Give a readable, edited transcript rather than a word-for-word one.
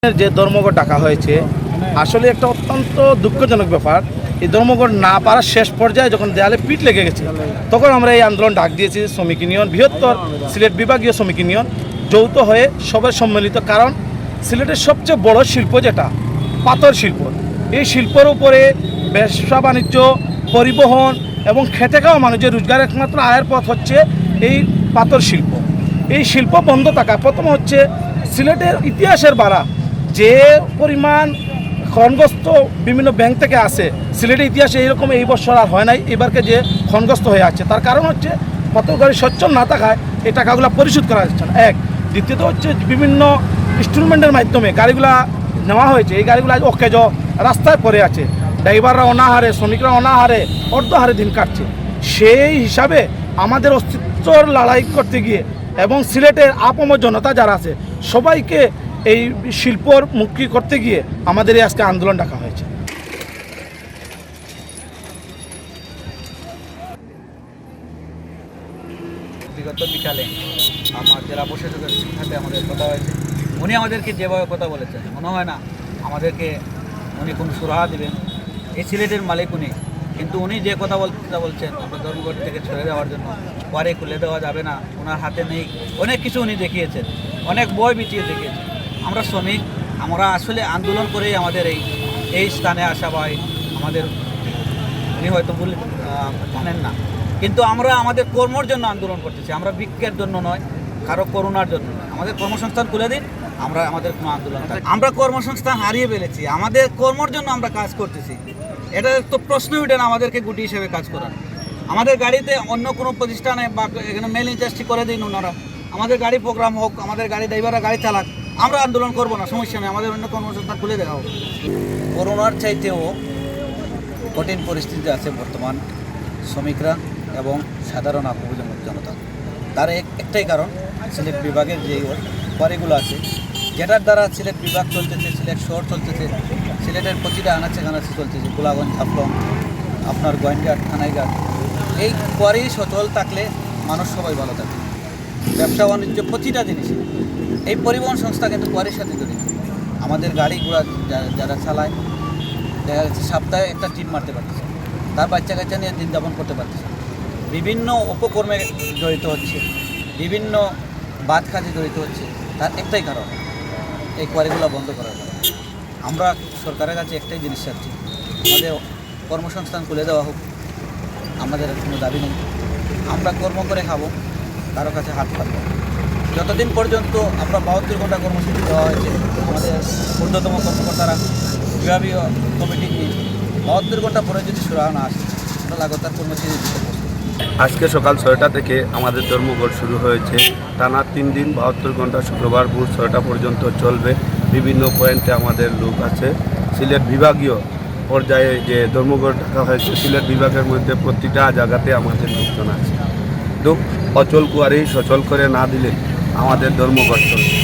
যে ধর্মঘট ডাকা হয়েছে আসলে একটা অত্যন্ত দুঃখজনক ব্যাপার। এই ধর্মঘট না পারার শেষ পর্যায়ে যখন দেয়ালে পিঠ লেগে গেছে তখন আমরা এই আন্দোলন ডাক দিয়েছি। শ্রমিক ইউনিয়ন, বৃহত্তর সিলেট বিভাগীয় শ্রমিক ইউনিয়ন যৌথ হয়ে সবাই সম্মিলিত। কারণ সিলেটের সবচেয়ে বড় শিল্প যেটা পাথর শিল্প, এই শিল্পের উপরে ব্যবসা বাণিজ্য, পরিবহন এবং খেটে খাওয়া মানুষের রোজগার একমাত্র আয়ের পথ হচ্ছে এই পাথর শিল্প। এই শিল্প বন্ধ থাকা প্রথম হচ্ছে সিলেটের ইতিহাসের বাড়া যে পরিমাণ ক্ষণগ্রস্ত বিভিন্ন ব্যাংক থেকে আসে, সিলেটের ইতিহাসে এইরকম এই বছর আর হয় নাই। এবারকে যে ক্ষণগ্রস্ত হয়ে আছে তার কারণ হচ্ছে পাথর গাড়ি সচ্ছল না থাকায় এই টাকাগুলো পরিশোধ করা যাচ্ছে না। এক, দ্বিতীয়ত হচ্ছে বিভিন্ন ইনস্টলমেন্টের মাধ্যমে গাড়িগুলা নেওয়া হয়েছে, এই গাড়িগুলো আজ অকেজ রাস্তায় পড়ে আছে, ড্রাইভাররা অনাহারে, শ্রমিকরা অনাহারে, অর্ধহারে দিন কাটছে। সেই হিসাবে আমাদের অস্তিত্বর লড়াই করতে গিয়ে এবং সিলেটের আপমর জনতা যারা আছে সবাইকে এই শিল্পর মুক্তি করতে গিয়ে আমাদের এই আজকে আন্দোলন ডাকা হয়েছে। বিগত বিকালে আমার জেলা প্রশাসকের সাথে আমাদের কথা হয়েছে। উনি আমাদেরকে যেভাবে কথা বলেছেন মনে হয় না আমাদেরকে উনি কোনো সুরাহা দেবেন। এই সিলেটের মালিক উনি, কিন্তু উনি যে কথা বলছেন আমরা ধর্মঘট থেকে ছেড়ে দেওয়ার জন্য, পরে খুলে দেওয়া যাবে না, ওনার হাতে নেই, অনেক কিছু উনি দেখিয়েছেন, অনেক বই বিটিয়ে দেখিয়েছেন। আমরা শ্রমিক, আমরা আসলে আন্দোলন করেই আমাদের এই স্থানে আসা বা আমাদের উনি হয়তো জানেন না, কিন্তু আমরা আমাদের কর্মর জন্য আন্দোলন করতেছি। আমরা ভিক্ষের জন্য নয়, কারো করোনার জন্য নয়। আমাদের কর্মসংস্থান তুলে দিন, আমরা আমাদের কোনো আন্দোলন, আমরা কর্মসংস্থান হারিয়ে ফেলেছি, আমাদের কর্মর জন্য আমরা কাজ করতেছি। এটা তো প্রশ্নই উঠে না আমাদেরকে গুটি হিসেবে কাজ করার। আমাদের গাড়িতে অন্য কোনো প্রতিষ্ঠানে বা এখানে মেল ইন্ডাস্ট্রি করে দিন ওনারা, আমাদের গাড়ি প্রোগ্রাম হোক, আমাদের গাড়ি ড্রাইভাররা গাড়ি চালাক, আমরা আন্দোলন করবো না, সমস্যা নেই, আমাদের অন্য কর্মসংস্থান খুলে দেওয়া হোক। করোনার চাইতেও কঠিন পরিস্থিতি আছে বর্তমান শ্রমিকরা এবং সাধারণ আপমর জনতা। তার একটাই কারণ সিলেট বিভাগের যে কোয়ারিগুলো আছে, যেটার দ্বারা সিলেট বিভাগ চলতেছে, সিলেট শহর চলতেছে, সিলেটের প্রতিটা আনাচে কানাচে চলতেছে, গোলাগঞ্জ, হাফলং, আপনার গোয়েনঘাট, থানাইঘাট। এই কোয়ারি সচল থাকলে মানুষ সবাই ভালো থাকে, ব্যবসা বাণিজ্য প্রতিটা জিনিস। এই পরিবহন সংস্থা কিন্তু কোয়ারির সাথে জড়িত। আমাদের গাড়িগুলো যারা চালায় দেখা যাচ্ছে সপ্তাহে একটা টিপ মারতে পারতেছে, তার বাচ্চা কাচ্চা নিয়ে দিন যাপন করতে পারতেছে, বিভিন্ন উপকর্মে জড়িত হচ্ছে, বিভিন্ন বাদ কাজে জড়িত হচ্ছে। তার একটাই কারণ এই কোয়ারিগুলো বন্ধ করার জন্য। আমরা সরকারের কাছে একটাই জিনিস চাচ্ছি, আমাদের কর্মসংস্থান খুলে দেওয়া হোক, আমাদের কোনো দাবি নেই, আমরা কর্ম করে খাবো, কারো কাছে হাত পাতব। যতদিন পর্যন্ত আমরা 72 ঘন্টা কর্মসূচি দেওয়া হয়েছে, আমাদের ঊর্ধ্বতম কর্মকর্তারা বিভাগীয় কমিটি নিয়ে 72 ঘন্টা পরে যদি সুরাহা না আসে আমরা লাগাতার কর্মসূচি দিতে পারবো। আজকে সকাল 6টা থেকে আমাদের ধর্মঘট শুরু হয়েছে। টানা 3 দিন 72 ঘন্টা, শুক্রবার ভোর 6টা পর্যন্ত চলবে। বিভিন্ন পয়েন্টে আমাদের লোক আছে। সিলেট বিভাগীয় পর্যায়ে যে ধর্মঘট ডাকা হয়েছে, সিলেট বিভাগের মধ্যে প্রতিটা জায়গাতে আমাদের লোকজন আছে। অচল কুয়ারি সচল করে না দিলে আমাদের ধর্মঘট চলবে।